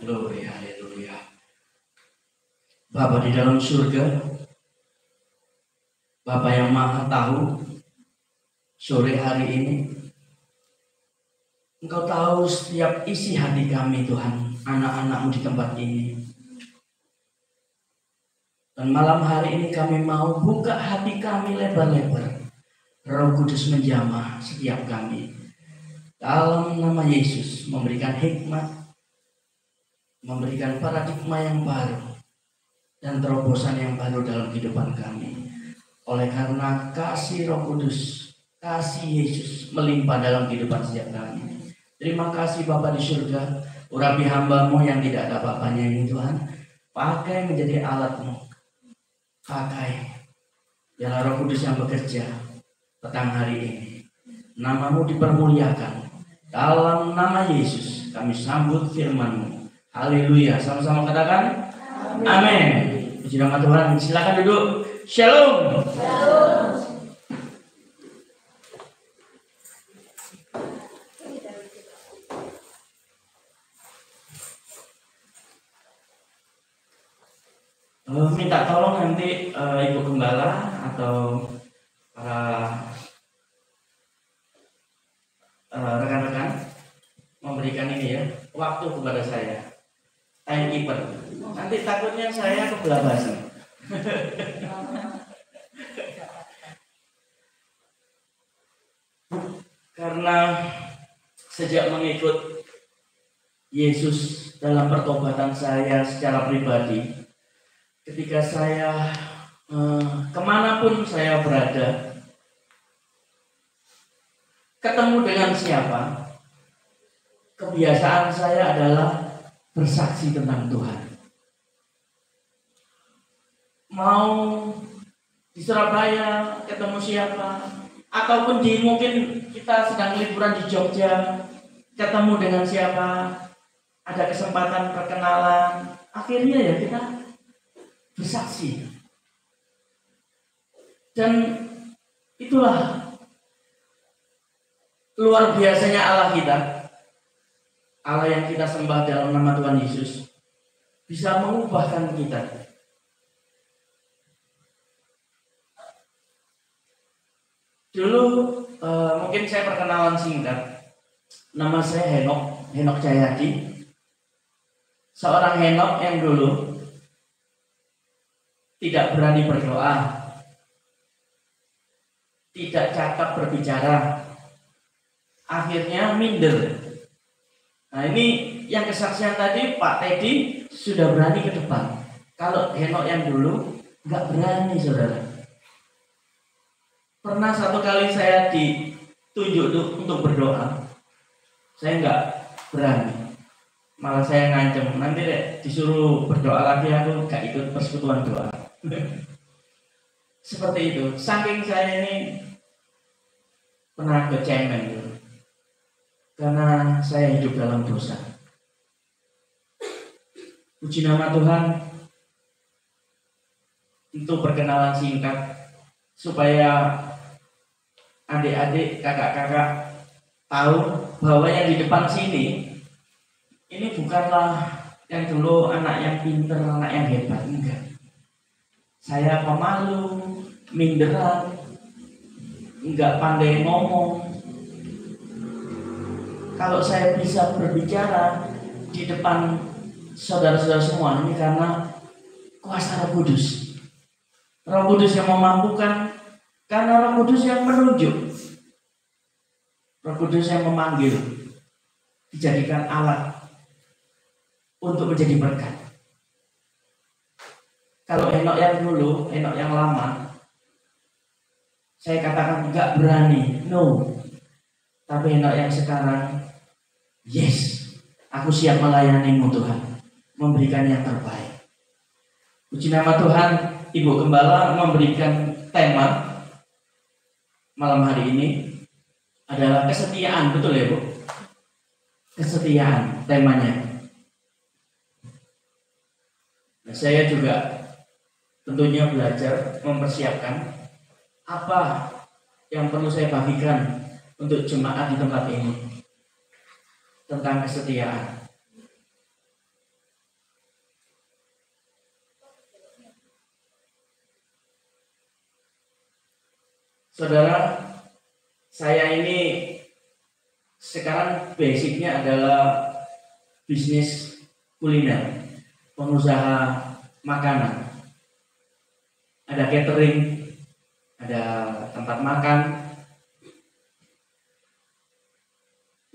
Glory, haleluya. Bapa di dalam surga, Bapa yang maha tahu, sore hari ini Engkau tahu setiap isi hati kami Tuhan, anak-anak-Mu di tempat ini. Dan malam hari ini kami mau buka hati kami lebar-lebar. Roh Kudus menjamah setiap kami. Dalam nama Yesus memberikan hikmat, memberikan paradigma yang baru, dan terobosan yang baru dalam kehidupan kami. Oleh karena kasih Roh Kudus, kasih Yesus melimpah dalam kehidupan setiap kami. Terima kasih Bapa di surga, urapi hamba-Mu yang tidak ada apa-apanya ini Tuhan. Pakai menjadi alat-Mu. Pakai. Biarlah Roh Kudus yang bekerja petang hari ini. Nama-Mu dipermuliakan. Dalam nama Yesus kami sambut firman-Mu. Haleluya. Sama-sama katakan amin. Puji nama Tuhan. Silakan duduk. Shalom. Shalom. Minta tolong nanti Ibu Gembala atau rekan-rekan memberikan ini ya, waktu kepada saya, timekeeper. Nanti takutnya saya kebablasan. Karena sejak mengikut Yesus dalam pertobatan saya secara pribadi, ketika saya kemanapun saya berada, ketemu dengan siapa, kebiasaan saya adalah bersaksi tentang Tuhan. Mau di Surabaya ketemu siapa, ataupun mungkin kita sedang liburan di Jogja, ketemu dengan siapa, ada kesempatan perkenalan, akhirnya ya kita bersaksi. Dan itulah luar biasanya Allah kita, Allah yang kita sembah dalam nama Tuhan Yesus, bisa mengubahkan kita. Dulu mungkin saya perkenalan singkat. Nama saya Henok Jayadi. Seorang Henok yang dulu tidak berani berdoa, tidak cakap berbicara, akhirnya minder. Nah ini yang kesaksian tadi Pak Teddy sudah berani ke depan. Kalau Henok yang dulu nggak berani, saudara. Pernah satu kali saya ditunjuk untuk berdoa, saya nggak berani, malah saya ngancem, nanti deh disuruh berdoa lagi aku nggak ikut persekutuan doa. Seperti itu, saking saya ini pernah kecemen gitu, karena saya hidup dalam dosa. Puji nama Tuhan. Untuk perkenalan singkat, supaya adik-adik, kakak-kakak tahu bahwa yang di depan sini ini bukanlah yang dulu anak yang pinter, anak yang hebat, enggak. Saya pemalu, minderan, enggak pandai ngomong. Kalau saya bisa berbicara di depan saudara-saudara semua ini karena kuasa Roh Kudus. Roh Kudus yang memampukan, karena Roh Kudus yang menunjuk, Roh Kudus yang memanggil, dijadikan alat untuk menjadi berkat. Kalau Henok yang dulu, Henok yang lama, saya katakan enggak berani, no. Tapi Henok yang sekarang, yes, aku siap melayanimu Tuhan, memberikan yang terbaik. Puji nama Tuhan. Ibu Gembala memberikan tema malam hari ini adalah kesetiaan, betul ya Bu? Kesetiaan temanya. Nah, saya juga tentunya belajar mempersiapkan apa yang perlu saya bagikan untuk jemaat di tempat ini tentang kesetiaan. Saudara, saya ini sekarang basicnya adalah bisnis kuliner, pengusaha makanan. Ada catering, ada tempat makan.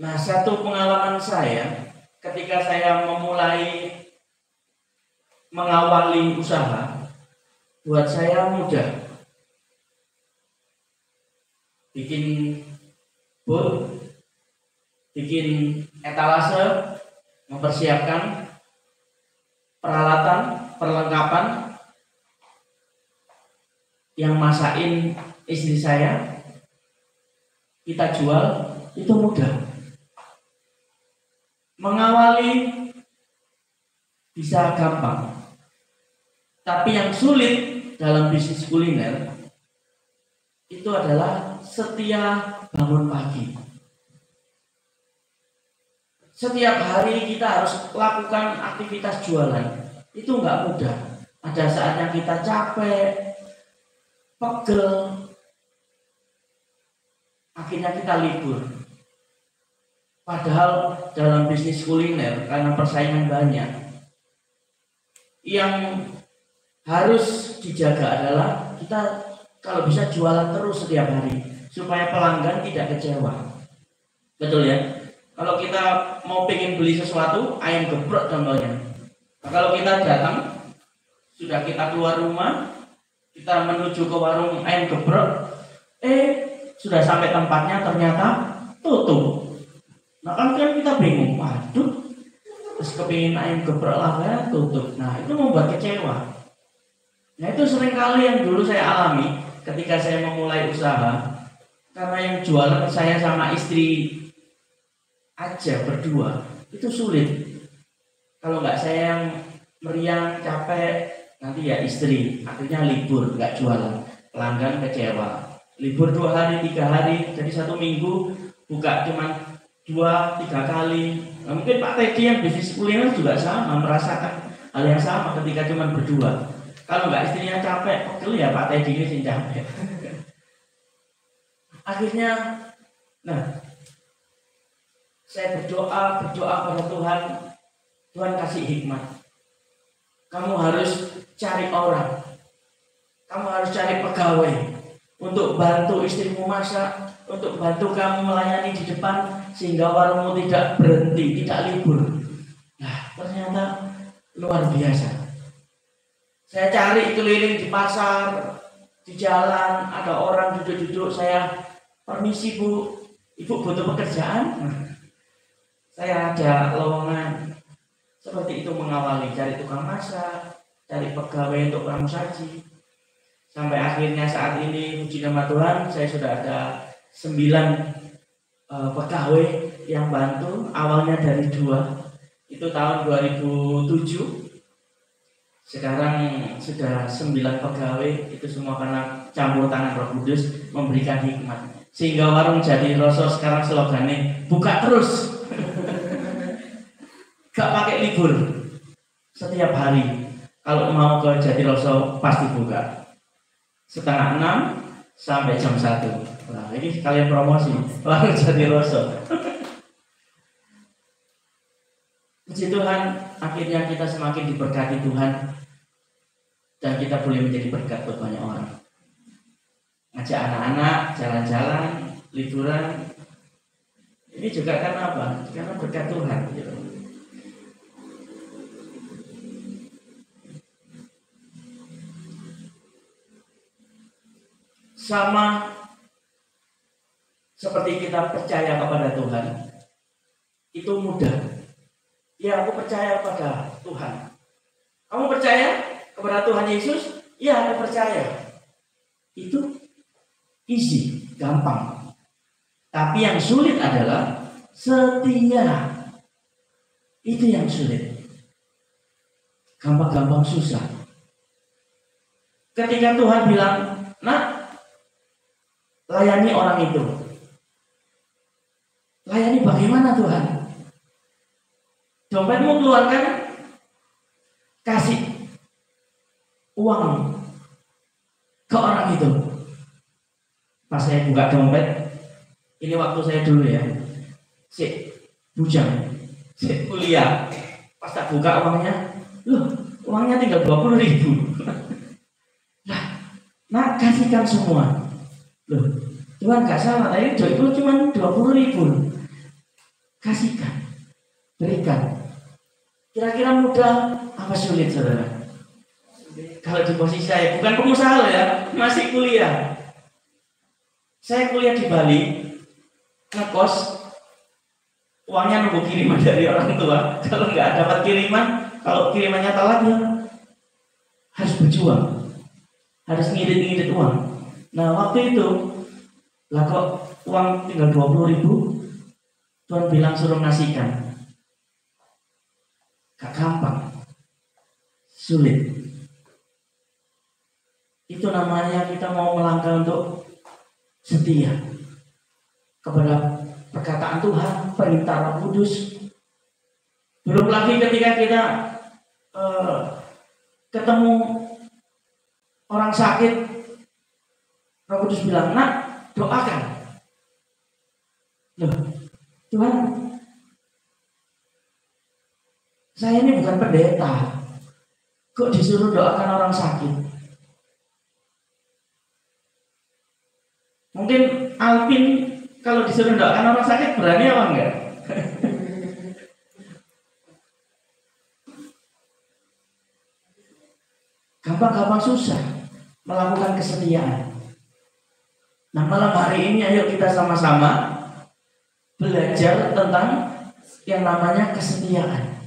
Nah, satu pengalaman saya ketika saya memulai mengawali usaha, buat saya mudah. Bikin booth, bikin etalase, mempersiapkan peralatan, perlengkapan, yang masakin istri saya, kita jual, itu mudah. Mengawali bisa gampang, tapi yang sulit dalam bisnis kuliner itu adalah setia bangun pagi. Setiap hari kita harus lakukan aktivitas jualan. Itu nggak mudah. Ada saatnya kita capek, pegel, akhirnya kita libur. Padahal dalam bisnis kuliner, karena persaingan banyak, yang harus dijaga adalah kita kalau bisa jualan terus setiap hari supaya pelanggan tidak kecewa. Betul ya? Kalau kita mau pengen beli sesuatu, ayam geprek contohnya. Nah, kalau kita datang, sudah kita keluar rumah, kita menuju ke warung ayam geprek, sudah sampai tempatnya ternyata tutup. Nah kan kita bingung, waduh, terus kepingin ayam geprek lah tutup. Nah itu membuat kecewa. Nah itu seringkali yang dulu saya alami ketika saya memulai usaha, karena yang jualan saya sama istri aja berdua, itu sulit. Kalau nggak saya yang meriang, capek, nanti ya istri, akhirnya libur, nggak jualan, pelanggan kecewa. Libur 2 hari, 3 hari, jadi 1 minggu buka cuma 2-3 kali. Nah, mungkin Pak Teddy yang bisnis kuliner juga sama, merasakan hal yang sama ketika cuma berdua. Kalau nggak istrinya capek, pegel ya Pak Teddy ini sih capek. Akhirnya, nah, saya berdoa pada Tuhan, Tuhan kasih hikmat. Kamu harus cari orang, kamu harus cari pegawai untuk bantu istrimu masak, untuk bantu kamu melayani di depan sehingga warungmu tidak berhenti, tidak libur. Nah, ternyata luar biasa. Saya cari keliling di pasar, di jalan, ada orang duduk-duduk, saya permisi Bu, Ibu butuh pekerjaan? Saya ada lowongan. Seperti itu mengawali, cari tukang masak, cari pegawai untuk pramu saji. Sampai akhirnya saat ini, puji nama Tuhan, saya sudah ada 9 pegawai yang bantu. Awalnya dari 2, itu tahun 2007. Sekarang sudah 9 pegawai, itu semua karena campur tangan Roh Kudus memberikan hikmat. Sehingga warung Jatiroso sekarang slogannya buka terus. Gak pakai libur. Setiap hari kalau mau ke Jatiroso pasti buka. Setengah 6 sampai jam 1. Nah, ini kalian promosi warung Jatiroso. Puji Tuhan, akhirnya kita semakin diberkati Tuhan dan kita boleh menjadi berkat buat banyak orang. Ngajak anak-anak jalan-jalan, liburan. Ini juga karena apa? Karena berkat Tuhan. Gitu. Sama seperti kita percaya kepada Tuhan, itu mudah. Ya, aku percaya kepada Tuhan. Kamu percaya kepada Tuhan Yesus? Ya, aku percaya. Itu easy, gampang. Tapi yang sulit adalah setia. Itu yang sulit. Gampang-gampang susah. Ketika Tuhan bilang, "Nak, layani orang itu." Layani bagaimana Tuhan? Dompetmu keluarkan, kasih uang ke orang itu. Pas saya buka dompet, ini waktu saya dulu ya, si bujang, si kuliah. Pas tak buka uangnya, loh uangnya tinggal 20.000. Nah, kasihkan semua. Loh, Tuhan gak salah, tapi itu cuma 20.000. Kasihkan, berikan. Kira-kira mudah apa sulit, saudara? Kalau di posisi saya, bukan pengusaha loh ya, masih kuliah. Saya kuliah di Bali, ngekos, uangnya nunggu kiriman dari orang tua. Kalau nggak dapat kiriman, kalau kirimannya telat ya harus berjuang, harus ngirit-ngirit uang. Nah waktu itu, lah kok uang tinggal 20.000, Tuhan bilang suruh ngasihkan. Gak gampang, sulit. Itu namanya kita mau melangkah untuk setia kepada perkataan Tuhan, perintah Roh Kudus. Belum lagi ketika kita ketemu orang sakit, Roh Kudus bilang, nak doakan. Loh, Tuhan, saya ini bukan pendeta, kok disuruh doakan orang sakit? Mungkin Alvin kalau disuruh doakan orang sakit berani apa enggak? Gampang-gampang susah melakukan kesetiaan. Nah malam hari ini ayo kita sama-sama belajar tentang yang namanya kesetiaan.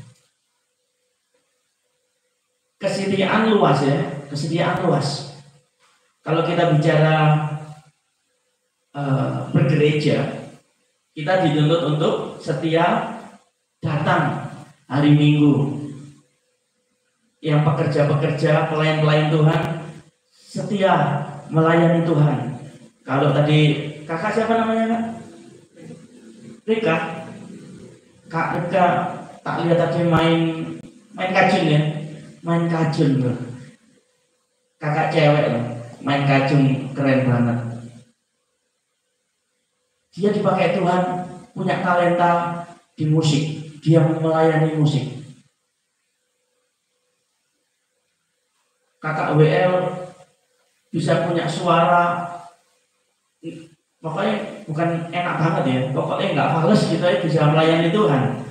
Kesetiaan luas ya, kesetiaan luas. Kalau kita bicara bergereja, kita dituntut untuk setia datang hari Minggu. Yang pekerja-pekerja, pelayan-pelayan Tuhan setia melayani Tuhan. Kalau tadi kakak siapa namanya kak? Rika. Kak Rika tak lihat tadi main kajun ya, main kajun loh. Kakak cewek loh, main kajun keren banget. Dia dipakai Tuhan, punya talenta di musik. Dia melayani musik. Kakak WL bisa punya suara, pokoknya bukan enak banget ya, pokoknya nggak fals gitu ya, bisa melayani Tuhan.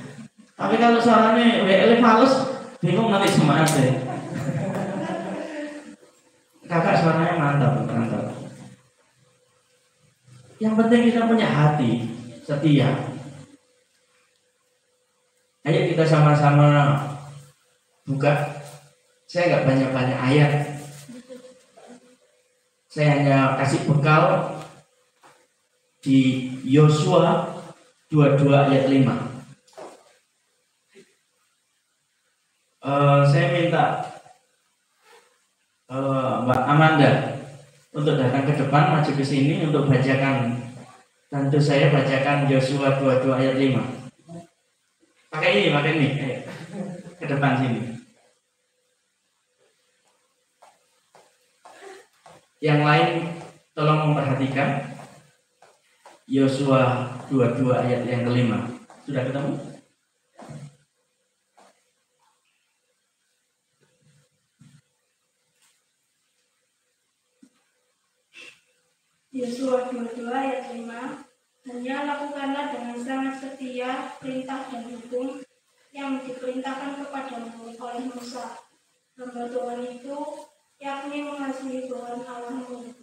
Tapi kalau suaranya WL fals, bingung nanti semangat ya. Kakak suaranya mantap, mantap. Yang penting kita punya hati setia. Ayo kita sama-sama buka. Saya nggak banyak-banyak ayat. Saya hanya kasih bekal di Yosua 22 ayat 5. Saya minta Mbak Amanda untuk datang ke depan, maju ke sini untuk bacakan. Tentu saya bacakan Yosua 22 ayat 5. Pakai ini. Ke depan sini. Yang lain tolong memperhatikan Yosua 22 ayat yang kelima. Sudah ketemu? Yosua 22 ayat 5. Hanya lakukanlah dengan sangat setia perintah dan hukum yang diperintahkan kepadamu oleh Musa, hamba Tuhan itu, yakni mengasihi Tuhan Allahmu,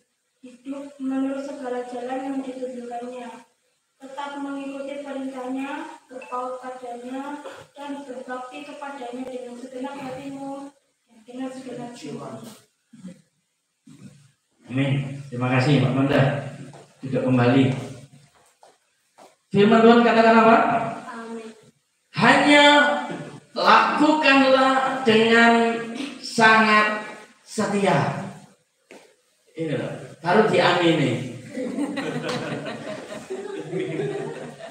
hidup menurut segala jalan yang ditunjukkannya, tetap mengikuti perintahnya, berpaut padanya, dan berbakti kepadanya dengan segenap hatimu dan dengan segenap jiwamu. Amin. Terima kasih Pak Manda. Duduk kembali. Firman Tuhan katakan apa? Amin. Hanya lakukanlah dengan sangat setia. Ini loh, harus diamini.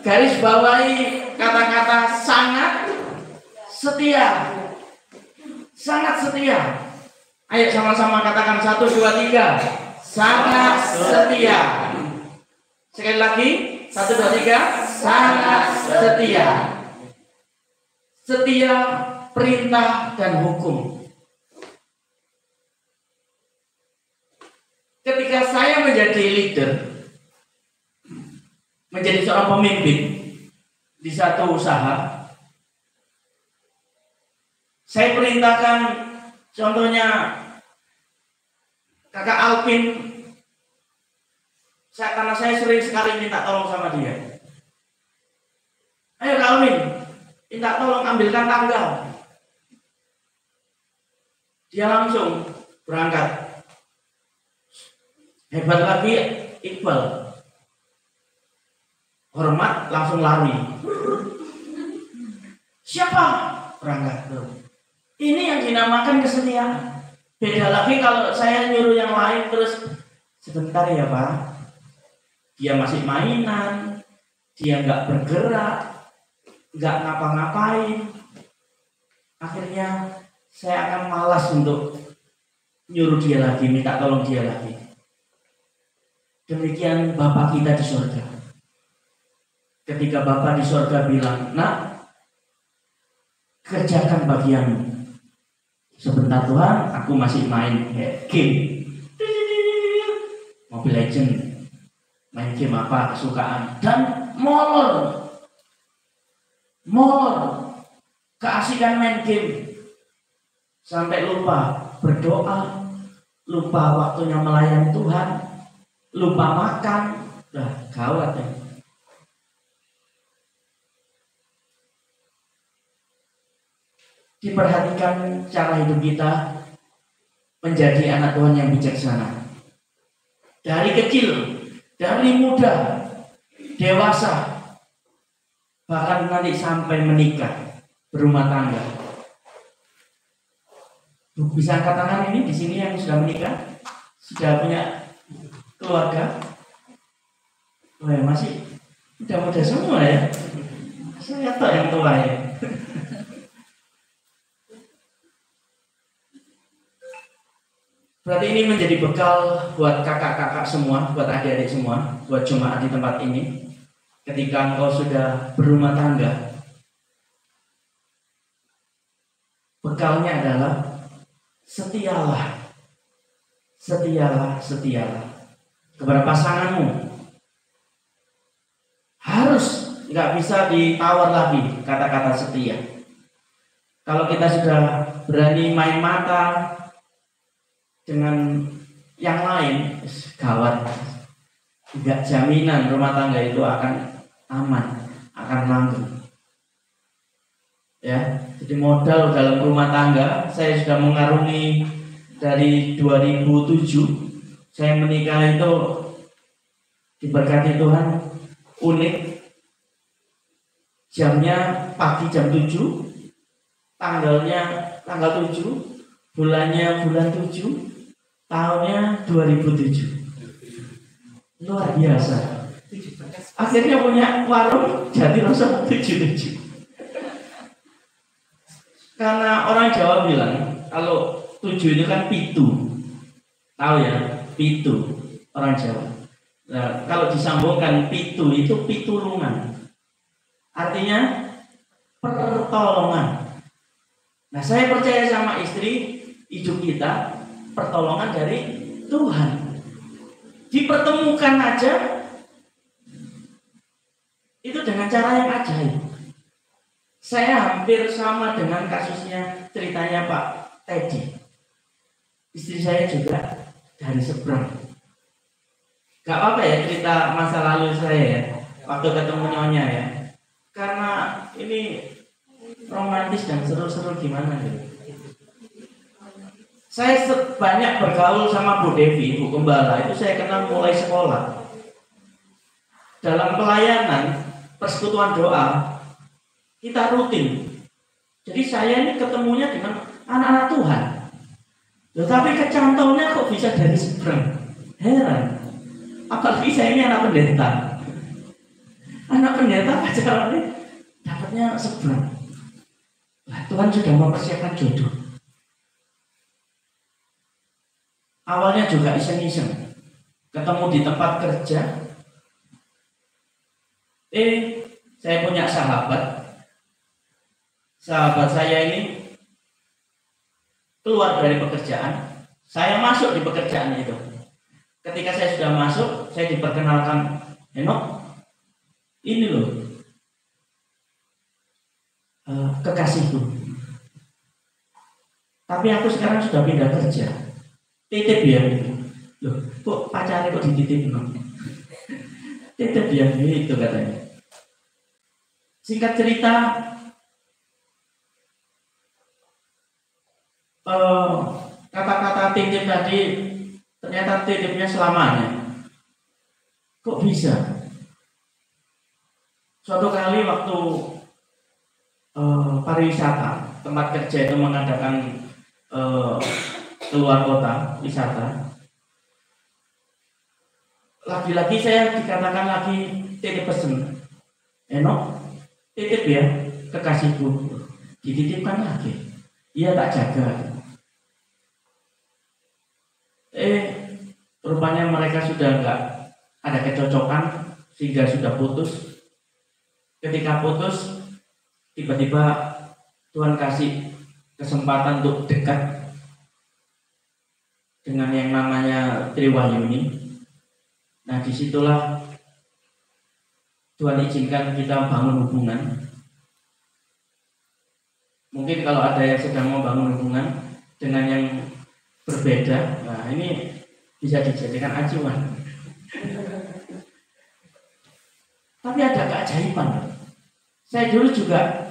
Garis bawahi kata-kata sangat setia. Sangat setia. Ayo sama-sama katakan 1, 2, 3. Sangat setia. Sekali lagi, 1, 2, 3, sangat setia. Setia perintah dan hukum. Ketika saya menjadi leader, menjadi seorang pemimpin di satu usaha, saya perintahkan, contohnya kakak Alvin, karena saya sering sekali minta tolong sama dia. Ayo Kak Alvin, minta tolong ambilkan tanggal. Dia langsung berangkat. Hebat lagi Iqbal, hormat langsung lari. Siapa? Berangkat. Ini yang dinamakan kesetiaan. Beda lagi kalau saya nyuruh yang lain terus sebentar ya Pak. Dia masih mainan, dia nggak bergerak, nggak ngapa-ngapain. Akhirnya saya akan malas untuk nyuruh dia lagi, minta tolong dia lagi. Demikian Bapa kita di surga. Ketika Bapa di surga bilang, nak, kerjakan bagianmu. Sebentar Tuhan, aku masih main game, Mobile Legend, main game apa kesukaan, dan molor, keasikan main game, sampai lupa berdoa, lupa waktunya melayani Tuhan, lupa makan, dah gawat ya. Diperhatikan cara hidup kita menjadi anak Tuhan yang bijaksana. Dari kecil, dari muda, dewasa, bahkan nanti sampai menikah, berumah tangga. Bisa angkat tangan ini di sini yang sudah menikah, sudah punya keluarga. Oh ya, masih muda-muda semua ya. Saya tahu yang tua ya. Berarti ini menjadi bekal buat kakak-kakak semua, buat adik-adik semua, buat jemaat di tempat ini. Ketika engkau sudah berumah tangga, bekalnya adalah setialah kepada pasanganmu. Harus, nggak bisa ditawar lagi kata-kata setia. Kalau kita sudah berani main mata dengan yang lain, gawat. Tidak jaminan rumah tangga itu akan aman, akan langgeng. Ya, jadi modal dalam rumah tangga, saya sudah mengarungi dari 2007. Saya menikah itu diberkati Tuhan, unik. Jamnya pagi jam 7, tanggalnya tanggal 7, bulannya bulan 7. Tahunnya 2007. Luar biasa. Akhirnya punya warung Jatiroso 77. Karena orang Jawa bilang kalau 7 itu kan pitu. Tahu ya, pitu orang Jawa. Nah, kalau disambungkan pitu itu pitulungan. Artinya pertolongan. Nah, saya percaya sama istri, hidup kita pertolongan dari Tuhan. Dipertemukan aja itu dengan cara yang ajaib. Saya hampir sama dengan kasusnya, ceritanya Pak Teddy. Istri saya juga dari seberang. Gak apa-apa ya cerita masa lalu saya ya, waktu ketemu nyonya ya. Karena ini romantis dan seru-seru gimana gitu. Saya banyak bergaul sama Bu Devi, Bu Gembala, itu saya kenal mulai sekolah. Dalam pelayanan, persekutuan doa, kita rutin. Jadi saya ini ketemunya dengan anak-anak Tuhan. Tetapi kecantolnya kok bisa dari seberang. Heran. Apalagi saya ini anak pendeta. Anak pendeta pacarannya dapatnya seberang. Nah, Tuhan sudah mempersiapkan jodoh. Awalnya juga iseng-iseng, ketemu di tempat kerja, Saya punya sahabat saya ini keluar dari pekerjaan, saya masuk di pekerjaan itu. Ketika saya sudah masuk, saya diperkenalkan, Henok, ini loh kekasihku. Tapi aku sekarang sudah pindah kerja. Titip ya. Loh, kok pacarnya kok dititip? Titip ya, itu katanya. Singkat cerita, kata-kata titip tadi ternyata titipnya selamanya. Kok bisa? Suatu kali waktu pariwisata, tempat kerja itu mengadakan keluar kota wisata, lagi-lagi saya dikatakan lagi titip pesen, Enok, titip ya kekasihku. Dititipkan lagi, iya tak jaga. Rupanya mereka sudah enggak ada kecocokan sehingga sudah putus. Ketika putus, tiba-tiba Tuhan kasih kesempatan untuk dekat dengan yang namanya Triwahyuni. Nah, disitulah Tuhan izinkan kita bangun hubungan. Mungkin kalau ada yang sedang mau bangun hubungan dengan yang berbeda, nah ini bisa dijadikan acuan. Tapi ada keajaiban. Saya dulu juga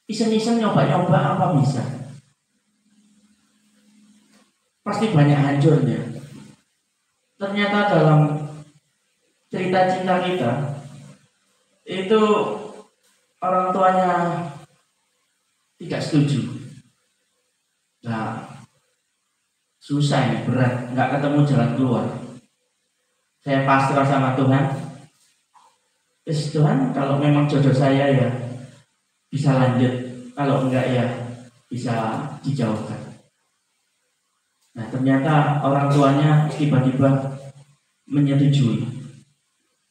iseng-iseng nyoba-nyoba apa bisa. Pasti banyak hancurnya. Ternyata dalam cerita cinta kita itu orang tuanya tidak setuju. Nah, susah ini, berat, nggak ketemu jalan keluar. Saya pasrah sama Tuhan. Tuhan, kalau memang jodoh saya ya bisa lanjut, kalau enggak ya bisa dijauhkan. Nah, ternyata orang tuanya tiba-tiba menyetujui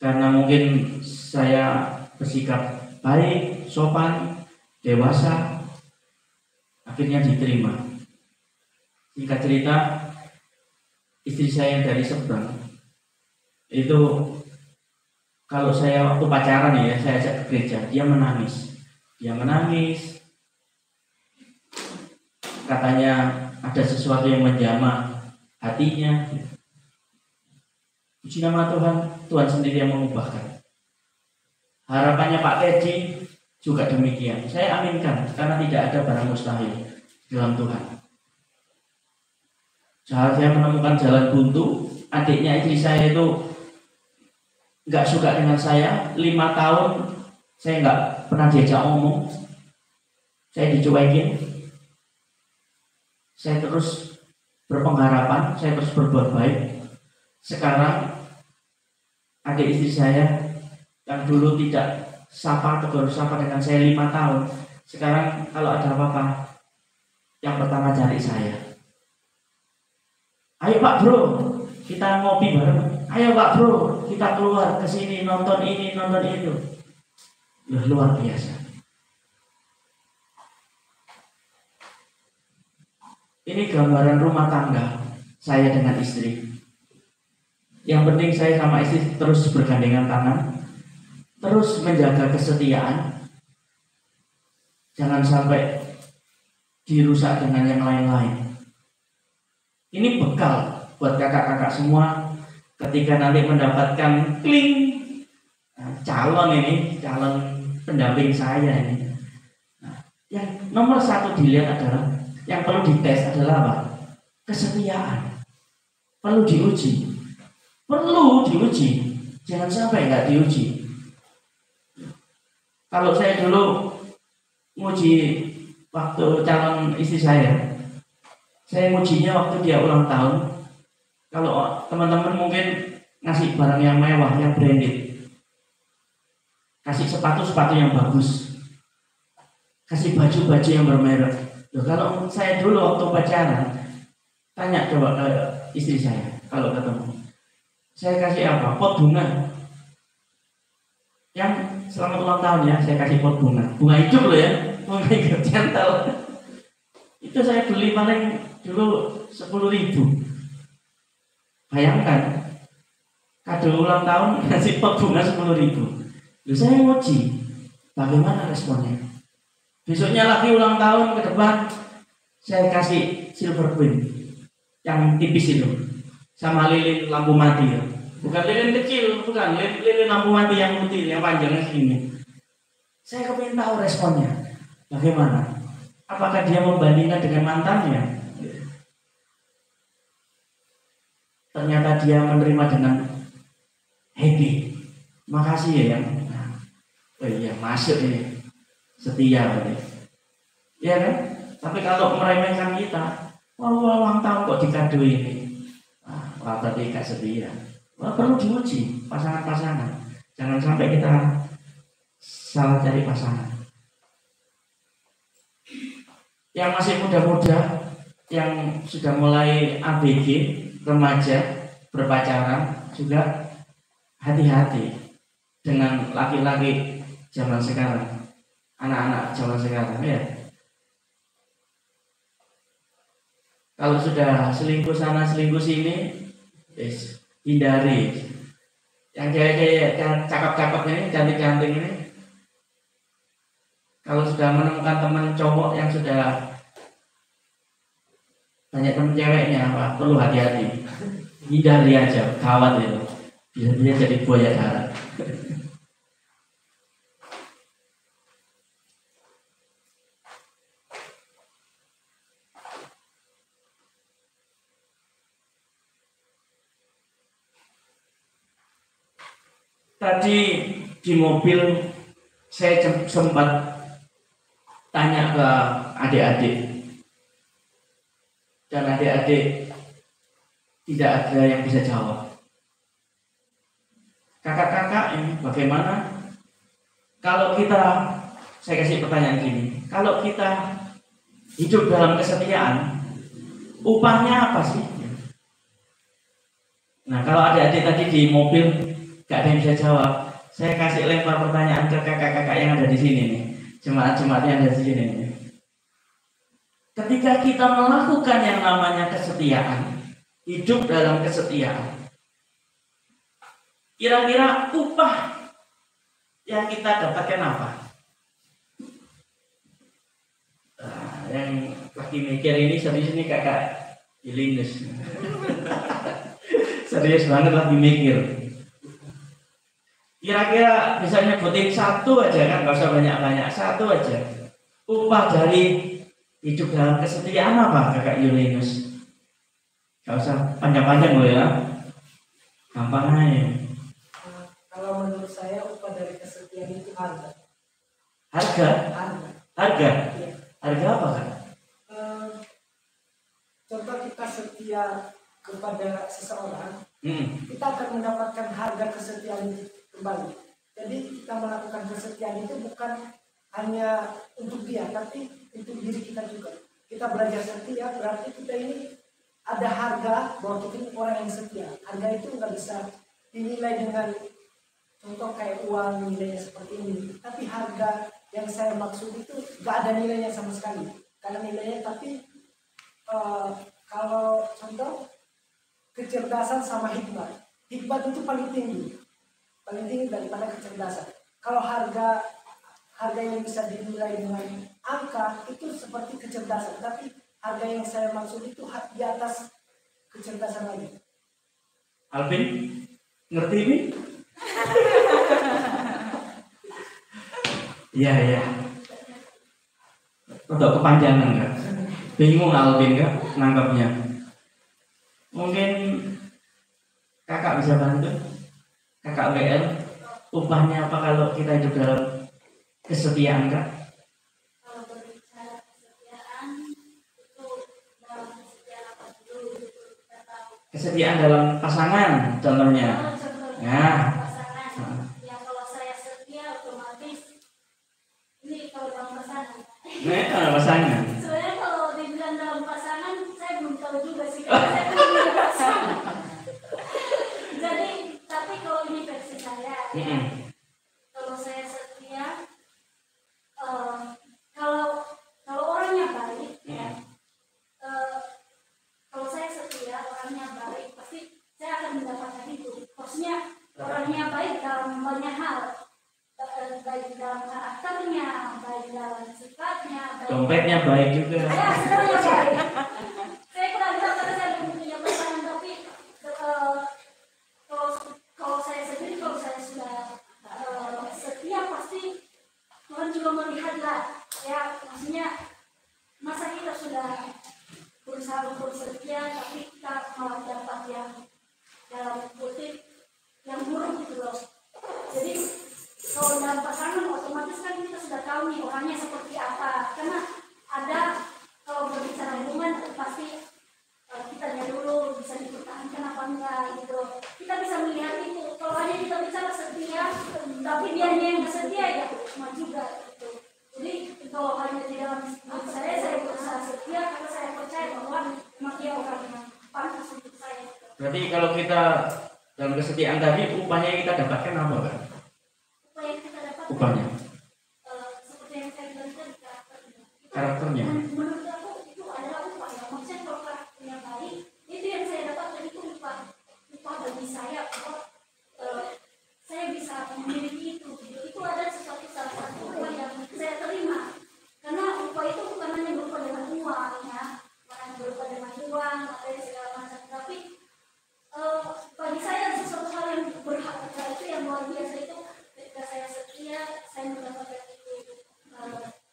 karena mungkin saya bersikap baik, sopan, dewasa, akhirnya diterima. Singkat cerita, istri saya yang dari seberang itu, kalau saya waktu pacaran ya, saya ajak ke gereja, dia menangis. Katanya ada sesuatu yang menjamah hatinya. Puji nama Tuhan, Tuhan sendiri yang mengubahkan. Harapannya Pak Teddy juga demikian. Saya aminkan, karena tidak ada barang mustahil dalam Tuhan. Saat saya menemukan jalan buntu, adiknya istri saya itu nggak suka dengan saya. 5 tahun saya nggak pernah diajak ngomong, saya dicuekin. Saya terus berpengharapan, saya terus berbuat baik. Sekarang adik istri saya yang dulu tidak tegur sapa dengan saya 5 tahun, sekarang kalau ada apa-apa yang pertama cari saya. Ayo Pak Bro, kita ngopi bareng. Ayo Pak Bro, kita keluar ke sini nonton ini, nonton itu. Ya, luar biasa. Ini gambaran rumah tangga saya dengan istri. Yang penting saya sama istri terus bergandengan tangan, terus menjaga kesetiaan. Jangan sampai dirusak dengan yang lain-lain. Ini bekal buat kakak-kakak semua ketika nanti mendapatkan calon pendamping saya ini. Nah, yang nomor 1 dilihat adalah, yang perlu dites adalah apa? Kesetiaan. Perlu diuji. Jangan sampai nggak diuji. Kalau saya dulu nguji waktu calon istri saya ngujinya waktu dia ulang tahun. Kalau teman-teman mungkin ngasih barang yang mewah, yang branded, kasih sepatu yang bagus, kasih baju yang bermerek. Loh, kalau saya dulu waktu pacaran, tanya coba ke istri saya kalau ketemu, saya kasih apa? Pot bunga. Yang selamat ulang tahun ya, saya kasih pot bunga. Bunga hidup loh ya, bunga hidup gentle. Itu saya beli paling dulu 10.000. Bayangkan, kado ulang tahun ngasih pot bunga 10.000. Lalu saya nguji, bagaimana responnya? Besoknya lagi ulang tahun ke depan, saya kasih silver queen yang tipis itu, sama lilin lampu mati ya. Bukan lilin kecil, bukan lilin lampu mati yang putih, yang panjangnya segini. Saya kepingin tahu responnya, bagaimana? Apakah dia membandingkan dengan mantannya? Ternyata dia menerima dengan happy. Makasih ya yang, oh iya masuk ini, setia berarti. Ya kan? Tapi kalau meremehkan kita, ulang tahun kok dikado ini, berarti gak setia. Perlu diuji pasangan-pasangan. Jangan sampai kita salah cari pasangan. Yang masih muda-muda, yang sudah mulai ABG, remaja, berpacaran, juga hati-hati dengan laki-laki zaman sekarang, anak-anak zaman sekarang ya. Kalau sudah selingkuh sana selingkuh sini, hindari. Yang cewek-cewek cakep-cakep ini, cantik-cantik ini, kalau sudah menemukan teman cowok yang sudah banyak teman ceweknya, perlu hati-hati. Hindari aja, kawat itu. Bisa dia jadi buaya darat. Tadi di mobil saya sempat tanya ke adik-adik, dan adik-adik tidak ada yang bisa jawab. Kakak-kakak ini bagaimana kalau kita, saya kasih pertanyaan gini, kalau kita hidup dalam kesetiaan, upahnya apa sih? Nah, kalau adik-adik tadi di mobil gak ada yang bisa jawab, saya kasih lempar pertanyaan ke kakak-kakak yang ada di sini nih, jemaat-jemaat yang ada di sini nih. Ketika kita melakukan yang namanya kesetiaan, hidup dalam kesetiaan, kira-kira upah yang kita dapatkan apa? Yang lagi mikir ini serius nih kakak Ilinus. Serius banget lagi mikir. Kira-kira bisa nyebutin satu aja kan, gak usah banyak-banyak, satu aja. Upah dari hidup dalam kesetiaan apa kakak Yulinus? Gak usah panjang-panjang loh ya, gampang aja. Kalau menurut saya upah dari kesetiaan itu harga. Harga? Harga? Iya. Harga apa kan? Contoh kita setia kepada seseorang, kita akan mendapatkan harga kesetiaan itu kembali. Jadi kita melakukan kesetiaan itu bukan hanya untuk dia, tapi untuk diri kita juga. Kita belajar setia, berarti kita ini ada harga bahwa kita ini orang yang setia. Harga itu nggak bisa dinilai dengan contoh kayak uang nilainya seperti ini. Tapi harga yang saya maksud itu nggak ada nilainya sama sekali. Karena nilainya, tapi kalau contoh kecerdasan sama hikmat. Hikmat itu paling tinggi daripada kecerdasan. Kalau harga yang bisa dinilai dengan angka itu seperti kecerdasan, tapi harga yang saya maksud itu di atas kecerdasan lagi. Alvin, ngerti ini? Iya. Untuk kepanjangan kan? Bingung Alvin kan nangkapnya. Mungkin kakak bisa bantu, kakak WL, upahnya apa kalau kita hidup dalam kesetiaan kak? Kalau berbicara kesetiaan itu dalam kesetiaan apa dulu kita tahu. Kesetiaan dalam pasangan contohnya. Nah, Pasangan. Yang kalau saya setia otomatis ini kalau dalam pasangan. pasangan. Sebenarnya kalau dibilang dalam pasangan saya belum tahu juga sih. Saya belum punya pasangan. Jadi tapi kalau ini versi saya. Kalau Dompetnya baik juga. Ya, sebenarnya baik. Saya kurang bilang karena saya belum punya pasangan, tapi kalau kalau saya sendiri, kalau saya sudah setia, pasti Tuhan juga melihatlah. Ya, maksudnya masa kita sudah berusaha untuk setia, tapi kita malah dapat yang dalam kutip yang buruk gitu loh. Jadi kalau dalam pasangan otomatis kan kita sudah tahu nih orangnya seperti apa. Karena ada kalau berbicara hubungan pasti kitanya dulu bisa dipertahankan apa enggak gitu. Kita bisa melihat itu. Kalau hanya kita bicara setia, tapi dianya yang nggak setia ya cuma juga gitu. Jadi kalau hanya di dalam saya berusaha setia karena saya percaya bahwa memang dia orang yang pantas untuk saya. Berarti kalau kita dalam kesetiaan tadi, upahnya yang kita dapatkan apa kan? Upah yang kita dapat Upahnya, seperti yang saya bilang tadi, karakternya. menurut aku itu adalah upah ya. Maksudnya kalau karakternya baik, itu yang saya dapatkan itu upah bagi saya bahwa saya bisa memiliki itu. Itu adalah sesuatu salah satu upah yang saya terima. Karena upah itu bukan hanya berupa dengan uang ya, bukan berupa dengan uang atau segala macam, tapi bagi saya sesuatu hal yang berharga itu yang luar biasa itu ketika saya setia, saya mendapatkan itu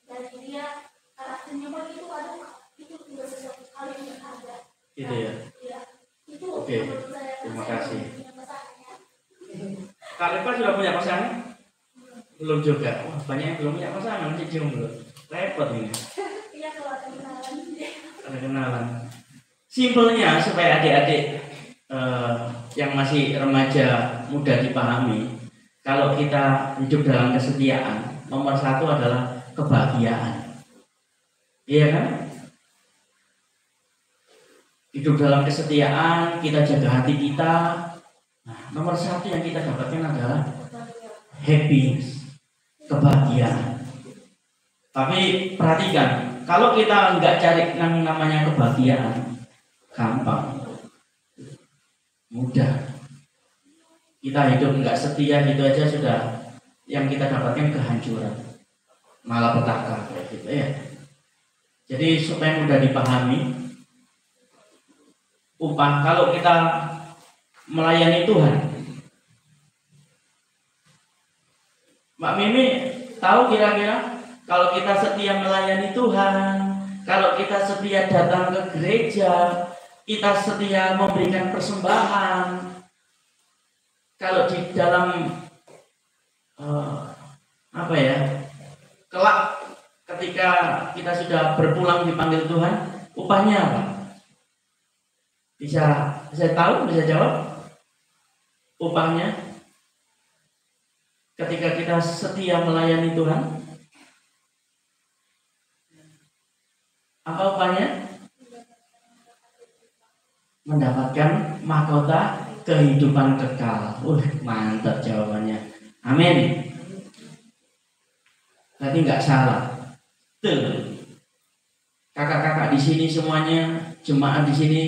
dari dia, karakternya begitu, aduh itu juga sesuatu hal yang berharga. Gitu ya. Iya, itu Oke, menurut saya. terima Saya kasih. belum punya pasangan, ya. Kak Lepa sudah punya pasangan? Belum juga. Wah, banyak yang belum punya pasangan, masih jomblo. Repot ini. Iya, kalau ada kenalan. Ada kenalan. Simpelnya supaya adik-adik yang masih remaja mudah dipahami, kalau kita hidup dalam kesetiaan, nomor satu adalah kebahagiaan. Iya kan? Hidup dalam kesetiaan, kita jaga hati kita. Nah, nomor satu yang kita dapatkan adalah happiness, kebahagiaan. Tapi perhatikan, kalau kita nggak cari yang namanya kebahagiaan, gampang, mudah. Kita hidup nggak setia gitu aja sudah, yang kita dapatkan kehancuran, malapetaka kayak gitu ya. Jadi supaya mudah dipahami, upah kalau kita melayani Tuhan. Mbak Mimi tahu kira-kira kalau kita setia melayani Tuhan, kalau kita setia datang ke gereja, kita setia memberikan persembahan, kalau di dalam kelak ketika kita sudah berpulang dipanggil Tuhan, upahnya apa? Bisa saya tahu, bisa jawab? Upahnya ketika kita setia melayani Tuhan, apa upahnya? Mendapatkan mahkota kehidupan kekal. Mantap jawabannya. Amin. Berarti nggak salah. Betul. Kakak-kakak di sini semuanya, jemaat di sini,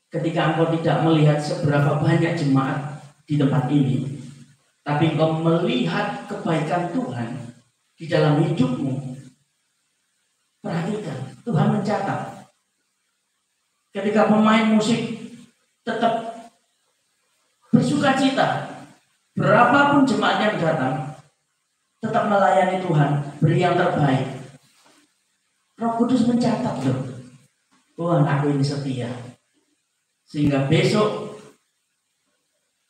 ketika engkau tidak melihat seberapa banyak jemaat di tempat ini, tapi engkau melihat kebaikan Tuhan di dalam hidupmu, perhatikan, Tuhan mencatat. Ketika pemain musik tetap bersuka cita, berapapun jemaat yang datang, tetap melayani Tuhan, beri yang terbaik. Roh Kudus mencatat loh, Tuhan aku ini setia. Sehingga besok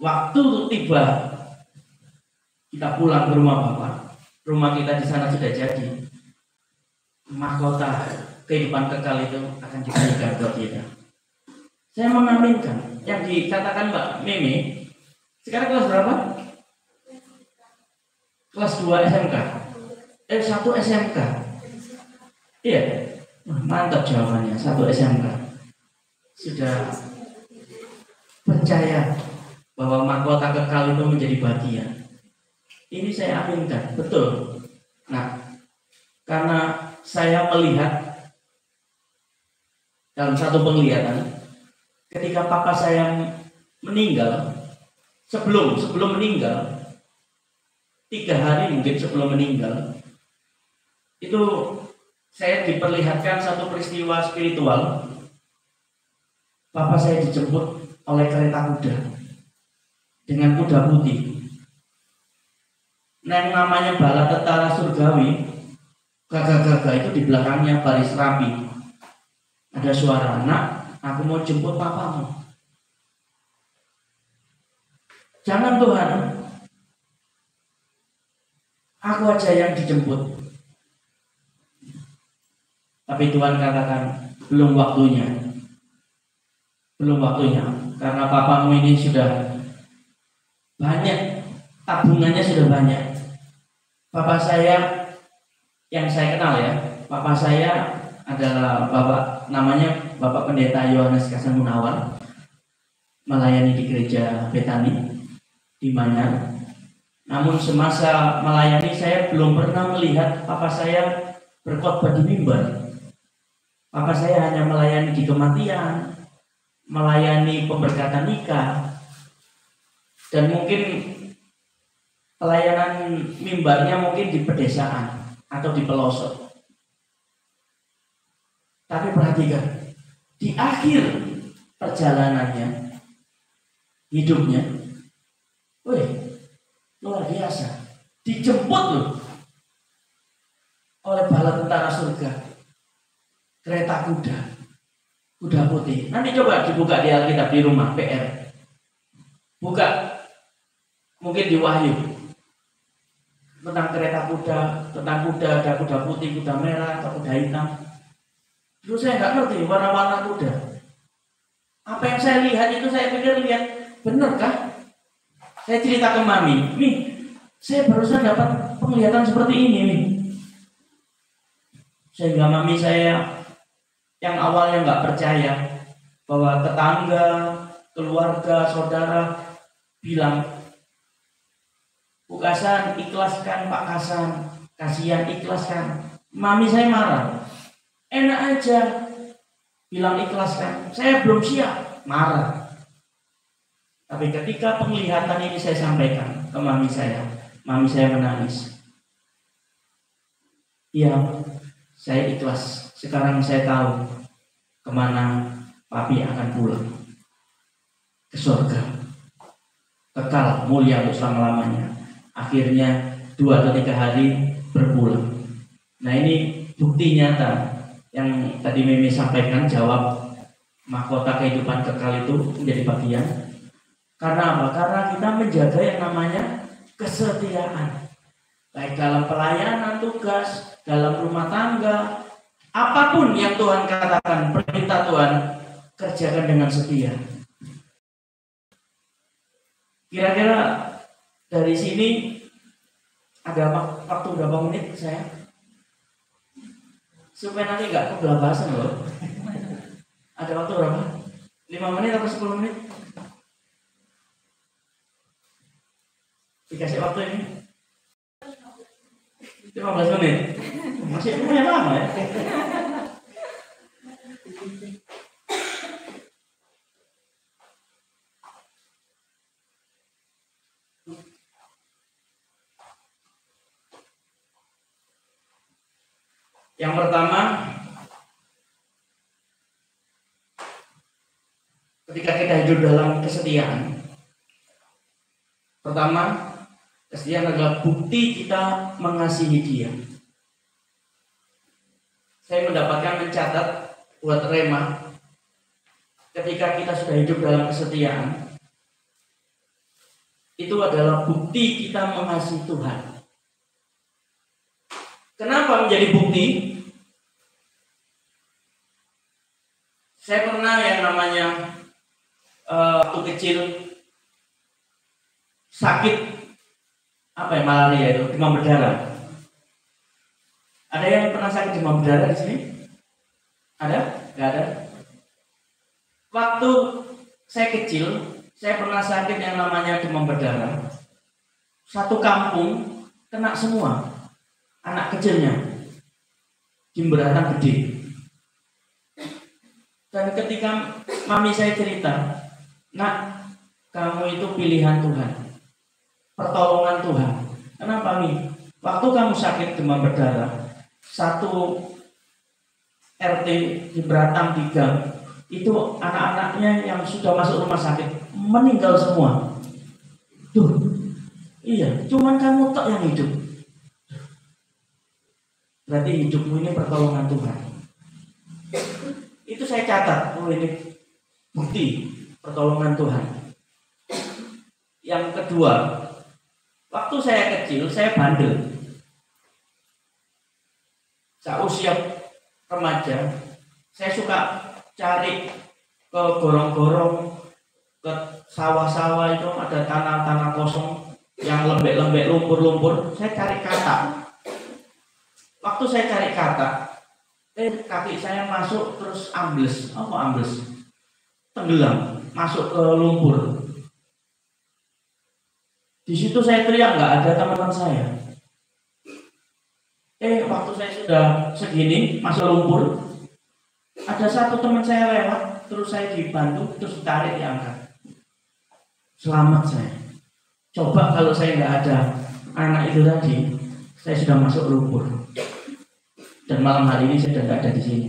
waktu tiba kita pulang ke rumah Bapak, rumah kita di sana sudah jadi, mahkota kehidupan kekal itu akan diberikan buat kita. Saya mengaminkan yang dikatakan Mbak Mimi. Sekarang kelas berapa? Kelas 2 SMK. 1 SMK. Iya. Mantap jawabannya, 1 SMK. Sudah percaya bahwa mahkota kekal itu menjadi bagian. Ini saya aminkan, betul. Nah, karena saya melihat dalam satu penglihatan, ketika papa saya meninggal, sebelum meninggal, 3 hari mungkin sebelum meninggal, itu saya diperlihatkan satu peristiwa spiritual. Papa saya dijemput oleh kereta kuda dengan kuda putih. Nah, yang namanya bala tentara surgawi, gagah-gagah itu di belakangnya baris rapi. Ada suara, "Nak, aku mau jemput papamu." "Jangan Tuhan, aku aja yang dijemput." Tapi Tuhan katakan, belum waktunya. Belum waktunya. Karena papamu ini sudah banyak, tabungannya sudah banyak. Papa saya yang saya kenal ya, papa saya adalah namanya Bapak Pendeta Yohanes Kasan Gunawan, melayani di gereja Betani di Manyar. Namun semasa melayani saya belum pernah melihat papa saya berkhotbah di mimbar. Papa saya hanya melayani di kematian, melayani pemberkatan nikah, dan mungkin pelayanan mimbarnya mungkin di pedesaan atau di pelosok. Tapi perhatikan, di akhir perjalanannya, hidupnya, luar biasa, dijemput loh oleh bala tentara surga, kereta kuda putih. Nanti coba dibuka di Alkitab di rumah, PR. Buka, mungkin di Wahyu, tentang kereta kuda, ada kuda putih, kuda merah, atau kuda hitam. Terus saya nggak ngerti warna-warna kuda. Apa yang saya lihat itu saya pikir benar kah? Saya cerita ke Mami, "Nih, saya barusan dapat penglihatan seperti ini nih." Sehingga Mami saya yang awalnya nggak percaya, bahwa tetangga, keluarga, saudara bilang, "Bu Kasan, ikhlaskan Pak Kasan, kasihan, ikhlaskan." Mami saya marah. Enak aja bilang ikhlaskan, saya belum siap, marah. Tapi ketika penglihatan ini saya sampaikan ke mami saya menangis. "Iya, saya ikhlas. Sekarang saya tahu kemana papi akan pulang. Ke surga. Kekal, mulia untuk selama-lamanya." Akhirnya 2 atau 3 hari berpulang. Nah, ini bukti nyata yang tadi Mimi sampaikan, jawab mahkota kehidupan kekal itu menjadi bagian. Karena apa? Karena kita menjaga yang namanya kesetiaan. Baik dalam pelayanan tugas, dalam rumah tangga, apapun yang Tuhan katakan, perintah Tuhan, kerjakan dengan setia. Kira-kira dari sini ada waktu berapa menit saya? Supaya nanti nggak kebablasan loh. Ada waktu berapa? 5 menit atau 10 menit? Dikasih waktu ini 15 menit. Masih lumayan lama ya. Yang pertama, ketika kita hidup dalam kesetiaan, pertama, kesetiaan adalah bukti kita mengasihi Dia. Saya mencatat buat Rema, ketika kita sudah hidup dalam kesetiaan, itu adalah bukti kita mengasihi Tuhan. Kenapa menjadi bukti? Saya pernah yang namanya waktu kecil sakit malaria itu, demam berdarah. Ada yang pernah sakit demam berdarah di sini? Ada? Gak ada? Waktu saya kecil, saya pernah sakit yang namanya demam berdarah. Satu kampung kena semua, anak kecilnya, jemberatan gede. Dan ketika mami saya cerita, "Nak, kamu itu pilihan Tuhan, pertolongan Tuhan." Kenapa nih? Waktu kamu sakit demam berdarah, satu RT di Beratang 3 itu anak-anaknya yang sudah masuk rumah sakit meninggal semua. Tuh, iya, cuman kamu tok yang hidup. Berarti hidupmu ini pertolongan Tuhan. Itu saya catat, oh ini bukti pertolongan Tuhan. Yang kedua, waktu saya kecil, saya bandel. Saat usia remaja, saya suka cari ke gorong-gorong, ke sawah-sawah itu ada tanah-tanah kosong yang lembek-lembek, lumpur-lumpur. Saya cari katak. Waktu saya cari katak, kaki saya masuk terus ambles. Apa ambles? Tenggelam, masuk ke lumpur. Di situ saya teriak, nggak ada teman-teman saya. Waktu saya sudah segini masuk lumpur, ada satu teman saya lewat, terus saya dibantu, terus ditarik diangkat. Selamat saya. Coba kalau saya nggak ada anak itu tadi, saya sudah masuk lumpur. Dan malam hari ini saya sudah nggak ada di sini.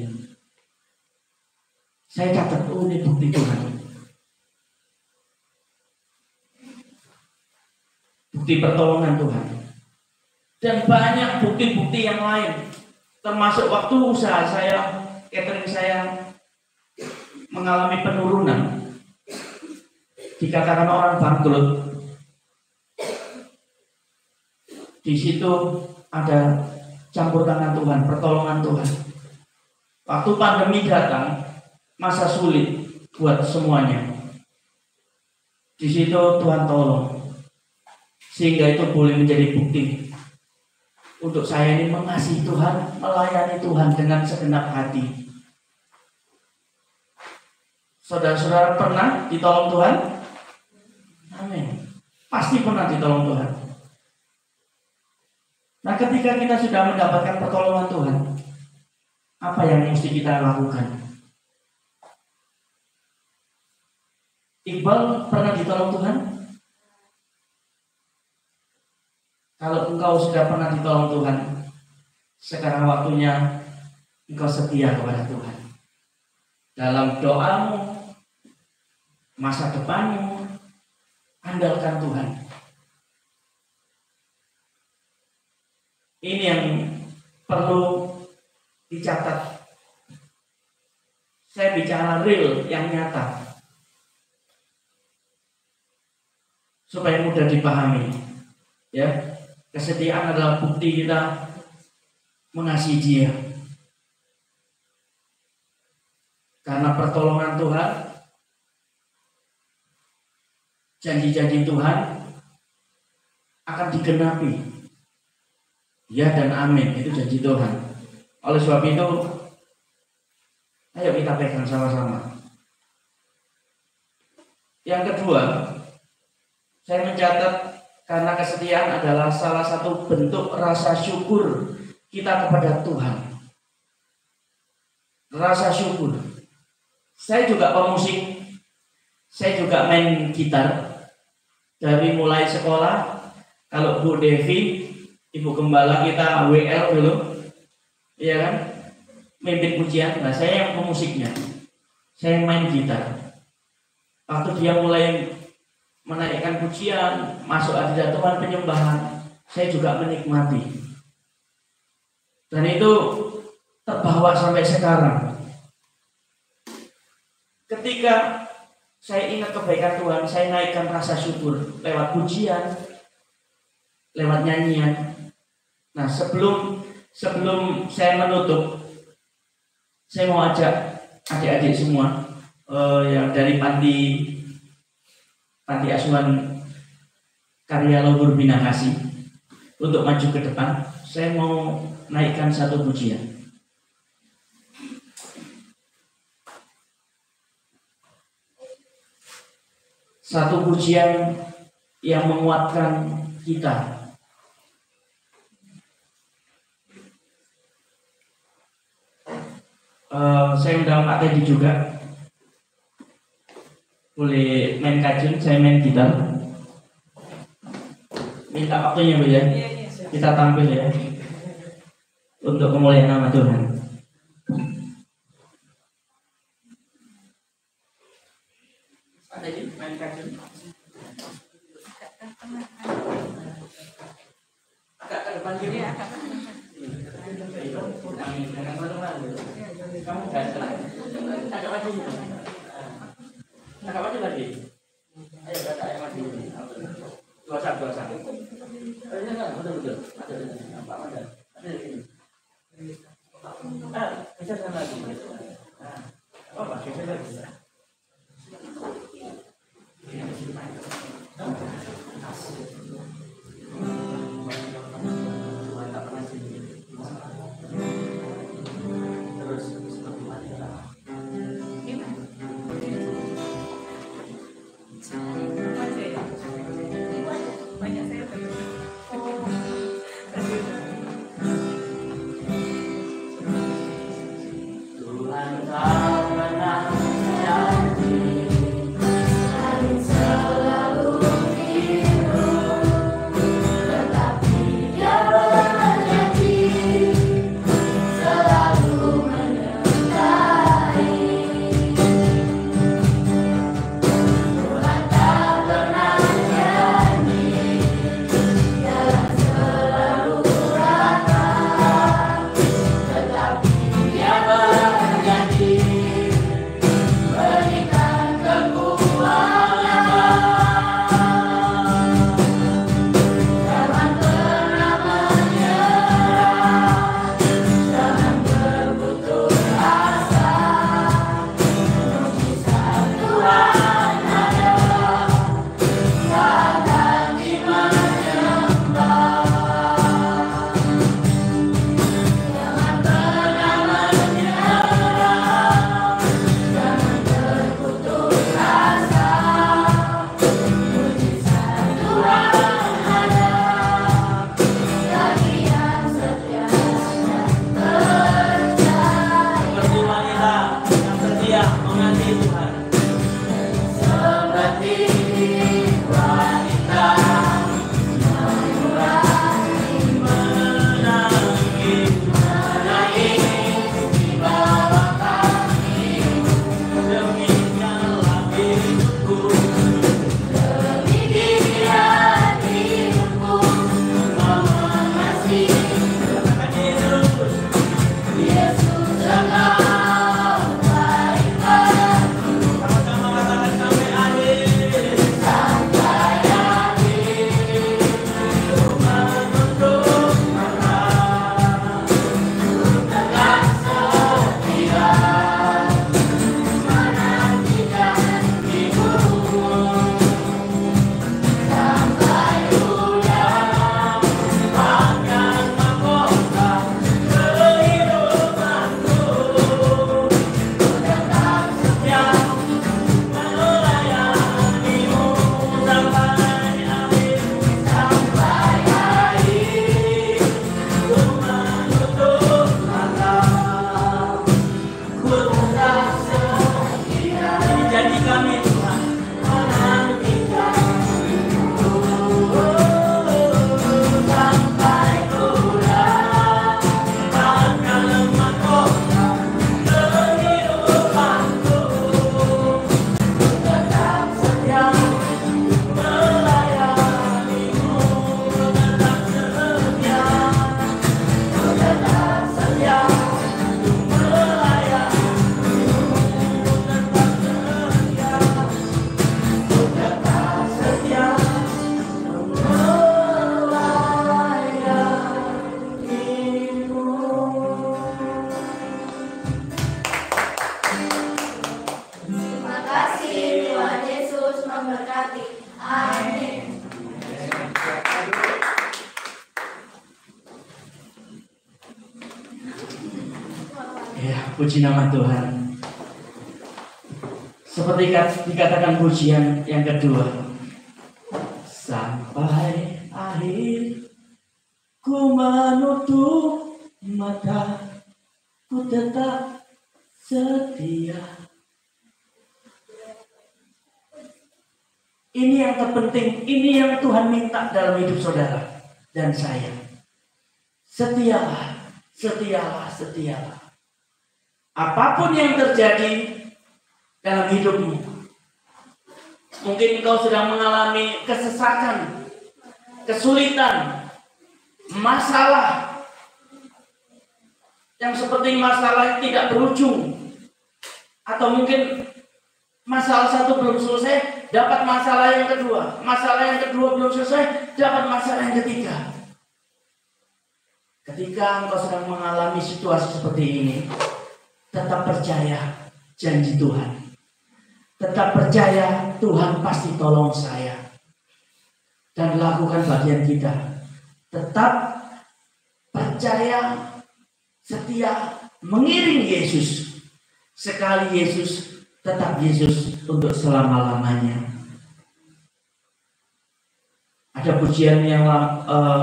Saya catat, oh ini bukti Tuhan. Bukti pertolongan Tuhan. Dan banyak bukti-bukti yang lain. Termasuk waktu usaha saya, catering saya mengalami penurunan. Dikatakan orang bangkrut. Di situ ada campur tangan Tuhan, pertolongan Tuhan. Waktu pandemi datang, masa sulit buat semuanya. Di situ Tuhan tolong. Sehingga itu boleh menjadi bukti untuk saya ini mengasihi Tuhan, melayani Tuhan dengan segenap hati. Saudara-saudara pernah ditolong Tuhan? Amin. Pasti pernah ditolong Tuhan. Nah, ketika kita sudah mendapatkan pertolongan Tuhan, apa yang mesti kita lakukan? Iqbal pernah ditolong Tuhan? Kalau engkau sudah pernah ditolong Tuhan, sekarang waktunya engkau setia kepada Tuhan. Dalam doamu, masa depanmu, andalkan Tuhan. Ini yang perlu dicatat. Saya bicara real, yang nyata, supaya mudah dipahami. Ya. Kesetiaan adalah bukti kita mengasihi Dia. Karena pertolongan Tuhan, janji-janji Tuhan akan digenapi. Ya dan amin, itu janji Tuhan. Oleh sebab itu, ayo kita pegang sama-sama. Yang kedua, saya mencatat karena kesetiaan adalah salah satu bentuk rasa syukur kita kepada Tuhan. Rasa syukur. Saya juga pemusik. Saya juga main gitar. Dari mulai sekolah, kalau Bu Devi, Ibu Gembala kita WL dulu, iya kan? Mimpin pujian. Nah, saya yang pemusiknya. Saya main gitar. Waktu dia mulai menaikkan pujian, masuk hadirat Tuhan, penyembahan, saya juga menikmati. Dan itu terbawa sampai sekarang. Ketika saya ingat kebaikan Tuhan, saya naikkan rasa syukur lewat pujian, lewat nyanyian. Nah, sebelum saya menutup, saya mau ajak adik-adik semua yang dari panti asuhan Karya Luhur Bina Kasih untuk maju ke depan. Saya mau naikkan satu pujian. Satu pujian yang menguatkan kita. Saya undang Pak Teddy juga. Boleh main kajun, saya main gitar. Minta waktunya Bu ya. Kita tampil ya. Untuk kemuliaan nama Tuhan. main kaki. Agak ke depan gini ya. Kamu ganteng. Agak maju. Agak maju lagi. Ayo kakak maju. Dua satu. Betul. Ada. Apa ada? Ada ini. Bisa sama lagi. Apa? Bisa lagi. Puji nama Tuhan. Seperti dikatakan pujian yang kedua, sampai akhir ku menutup mata, ku tetap setia. Ini yang terpenting, ini yang Tuhan minta dalam hidup saudara dan saya. Setialah, setialah, setialah. Apapun yang terjadi dalam hidupmu, Mungkin engkau sedang mengalami kesesakan, kesulitan, masalah yang seperti masalah yang tidak berujung. Atau mungkin masalah satu belum selesai, dapat masalah yang kedua. Masalah yang kedua belum selesai, dapat masalah yang ketiga. Ketika engkau sedang mengalami situasi seperti ini, tetap percaya janji Tuhan. Tetap percaya Tuhan pasti tolong saya. Dan lakukan bagian kita. Tetap percaya, setia, mengiring Yesus. Sekali Yesus, tetap Yesus untuk selama-lamanya. Ada pujian yang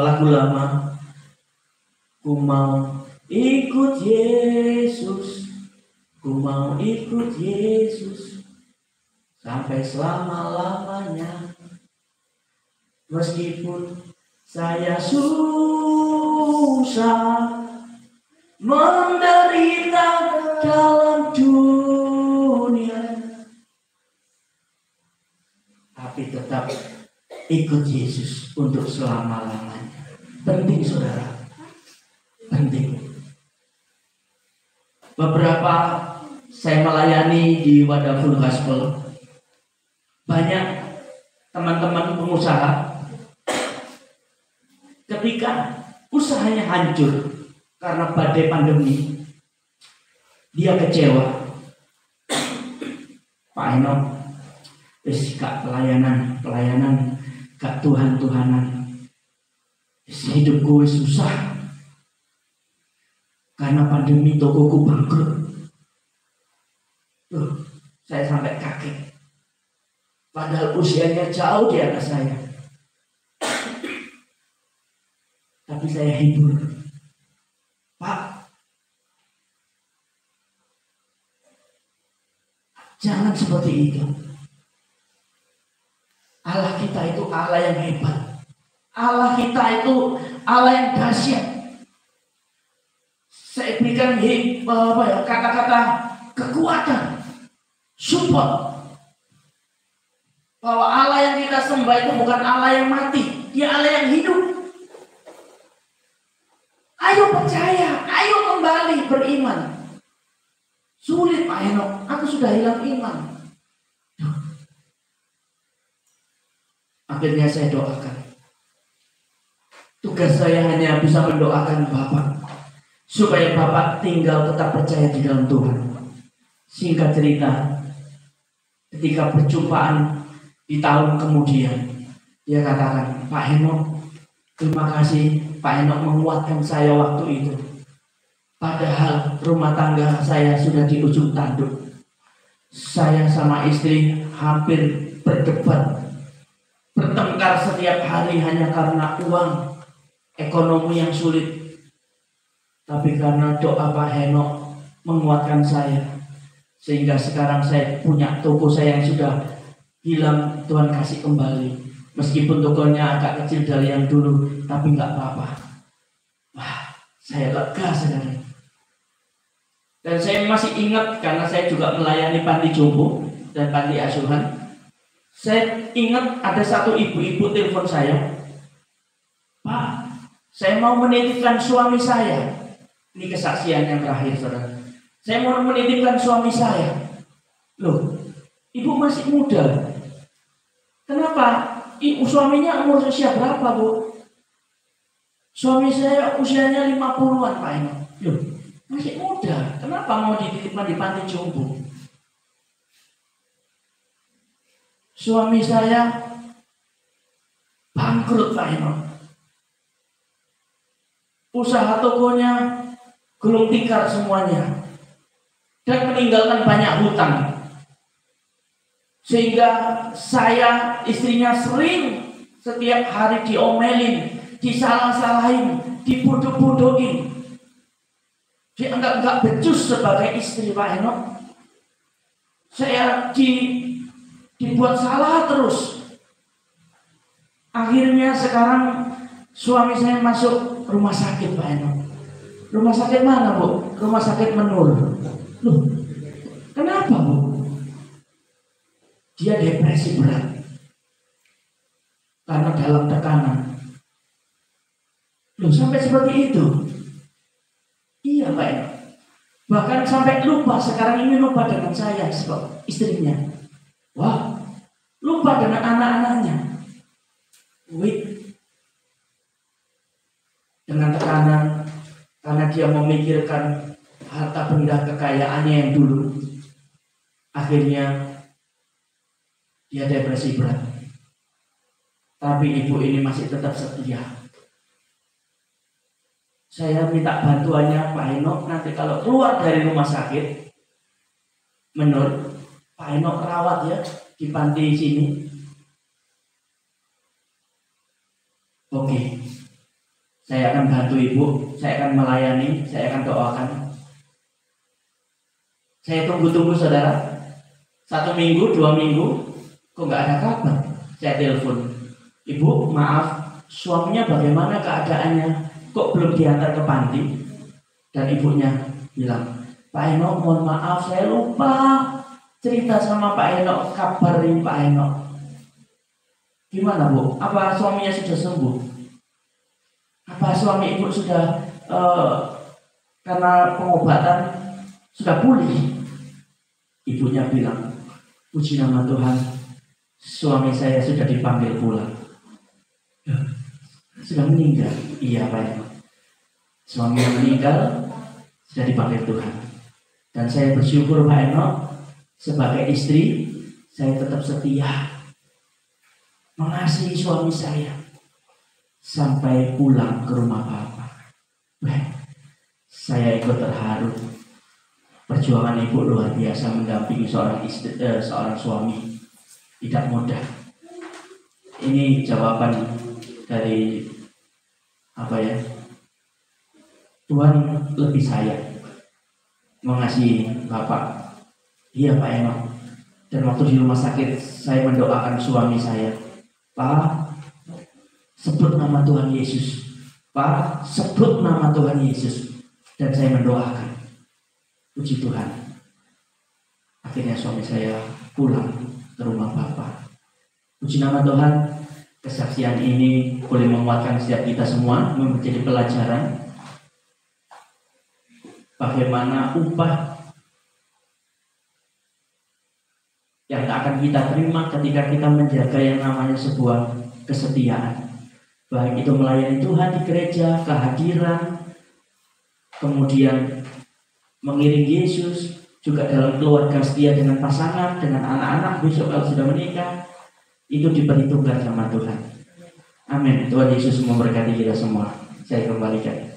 lagu lama. Ku mau ikut Yesus, ku mau ikut Yesus sampai selama-lamanya. Meskipun saya susah, menderita dalam dunia, tapi tetap ikut Yesus untuk selama-lamanya. Penting saudara, penting. Beberapa saya melayani di Wadah Full Gospel, banyak teman-teman pengusaha ketika usahanya hancur karena badai pandemi, dia kecewa. Pak Eno, wis gak pelayanan, gak Tuhan-Tuhanan. Hidupku wis susah karena pandemi, tokoku bangkrut. Saya sampai kaget. Padahal usianya jauh di atas saya. Tapi saya hibur. Pak, jangan seperti itu. Allah kita itu Allah yang hebat. Allah kita itu Allah yang dahsyat. Saya berikan kata-kata kekuatan, support, bahwa Allah yang kita sembah itu bukan Allah yang mati, Dia Allah yang hidup. Ayo percaya, ayo kembali beriman. Sulit Pak Henok, aku sudah hilang iman. Akhirnya saya doakan. Tugas saya hanya bisa mendoakan Bapak, supaya Bapak tinggal tetap percaya di dalam Tuhan. Singkat cerita, ketika perjumpaan di tahun kemudian, dia katakan, Pak Henok, terima kasih Pak Henok menguatkan saya waktu itu. Padahal rumah tangga saya sudah di ujung tanduk. Saya sama istri hampir berdebat, bertengkar setiap hari hanya karena uang, ekonomi yang sulit. Tapi karena doa Pak Henok menguatkan saya, sehingga sekarang saya punya toko saya yang sudah hilang, Tuhan kasih kembali. Meskipun tokonya agak kecil dari yang dulu, tapi nggak apa-apa. Wah, saya lega saudara. Dan saya masih ingat, karena saya juga melayani panti jompo dan panti asuhan. Saya ingat ada satu ibu-ibu telepon saya, Pak, saya mau menitipkan suami saya. Ini kesaksian yang terakhir saudara. Saya mau menitipkan suami saya. Loh, ibu masih muda. Kenapa? Suaminya umur usia berapa, Bu? Suami saya usianya 50-an, Pak Eno. Loh, masih muda. Kenapa mau dititipkan di panti jompo? Suami saya bangkrut, Pak Eno. Usaha tokonya gulung tikar semuanya. Dan meninggalkan banyak hutang. Sehingga saya, istrinya sering setiap hari diomelin, disalah-salahin, dibodoh-bodohin. Dianggap nggak becus sebagai istri, Pak Henok. Saya dibuat salah terus. Akhirnya sekarang suami saya masuk rumah sakit, Pak Henok. Rumah sakit mana, Bu? Rumah sakit Menur. Loh, kenapa, Bu? Dia depresi berat. dalam tekanan. Loh, sampai seperti itu? Iya Pak Eno. Bahkan sampai lupa, sekarang ini lupa dengan saya, istrinya. Wah, lupa dengan anak-anaknya. Wih, dengan tekanan, karena dia memikirkan harta benda kekayaannya yang dulu. Akhirnya dia depresi berat. Tapi ibu ini masih tetap setia. Saya minta bantuannya Pak Eno, nanti kalau keluar dari rumah sakit, menurut Pak Eno rawat ya di panti sini. Oke, saya akan bantu ibu, saya akan melayani, saya akan doakan. Saya tunggu-tunggu saudara, 1 minggu, 2 minggu, kok nggak ada kabar. Saya telepon, ibu maaf, suaminya bagaimana keadaannya? Kok belum diantar ke panti? Dan ibunya bilang, Pak Eno mohon maaf saya lupa cerita sama Pak Eno, kabarin Pak Eno. Gimana Bu? Apa suaminya sudah sembuh? Apa suami ibu sudah karena pengobatan sudah pulih? Ibunya bilang, puji nama Tuhan, suami saya sudah dipanggil pulang. Sudah meninggal. Iya Pak Eno. Suami yang meninggal sudah dipanggil Tuhan. Dan saya bersyukur Pak Eno, sebagai istri saya tetap setia mengasihi suami saya sampai pulang ke rumah Bapak. Saya ikut terharu. Perjuangan ibu luar biasa mendampingi seorang istri, seorang suami tidak mudah. Ini jawaban dari apa ya? Tuhan lebih sayang mengasihi Bapak. Iya Pak Eno. Dan waktu di rumah sakit saya mendoakan suami saya, Pak, sebut nama Tuhan Yesus. Pak, sebut nama Tuhan Yesus. Dan saya mendoakan. Puji Tuhan. Akhirnya suami saya pulang ke rumah Bapak. Puji nama Tuhan. Kesaksian ini boleh menguatkan setiap kita semua, menjadi pelajaran bagaimana upah yang akan kita terima ketika kita menjaga yang namanya sebuah kesetiaan. Baik itu melayani Tuhan di gereja, kehadiran, kemudian mengiring Yesus, juga dalam keluarga setia dengan pasangan, dengan anak-anak besok kalau sudah menikah, itu diperhitungkan sama Tuhan. Amin. Tuhan Yesus memberkati kita semua. Saya kembalikan.